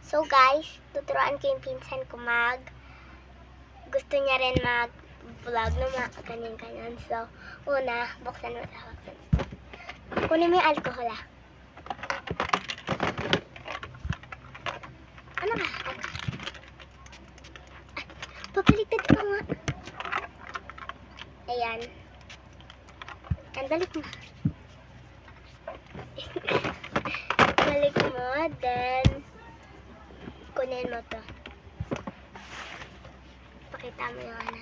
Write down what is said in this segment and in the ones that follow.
So guys, tuturuan ko yung pinsan ko gusto niya rin mag-vlog na ganyan-ganyan. So, una, buksan mo ito. Kunin mo yung alcohol ah. Ano ba? Papaliktad ko nga. Ayan. Balik mo. Balik mo, then kunin mo to. Pakita mo yung ano.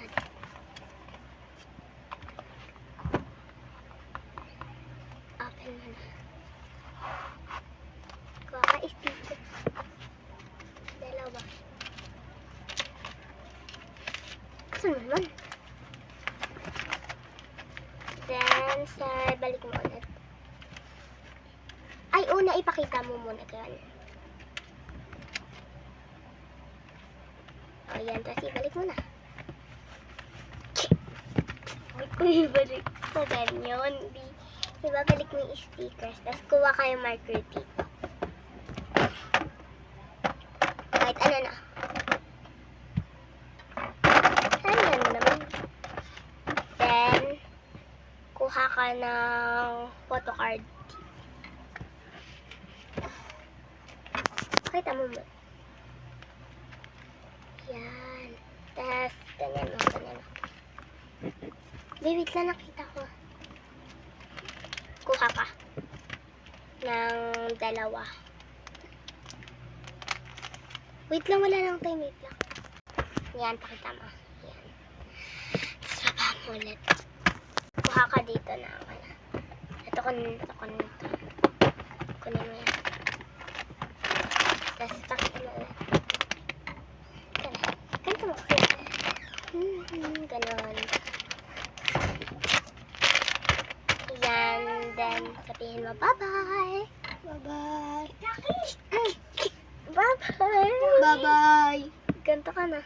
Open mo na. Kuha ka sticker. Dalawa. Saan naman? Then, balik mo ulit. Ay, una ipakita mo muna kayo. O, yan. Tapos ibalik mo na. Huwag ko ibalik ko. Ganyan. Ibabalik mo yung stickers. Tapos kuha kayo marker dito. Kahit ano na. Ayan naman. Then, kuha ka ng photocard. Pakita mo mo. Yan. Tapos, ganyan o, ganyan o. Wait lang, nakita ko. Kuha ka ng dalawa. Wait lang, wala lang time. Wait lang. Yan, pakita mo. Yan. Saba mo ulit. Kuha ka dito na ano. Ito kunin ito. Kunin mo yan. Tapos pakita mo ulit. Ganito mo. Ganon. Yan. Then, sabihin mo, bye-bye. Bye-bye. Bye-bye. Bye-bye. Ganto ka na.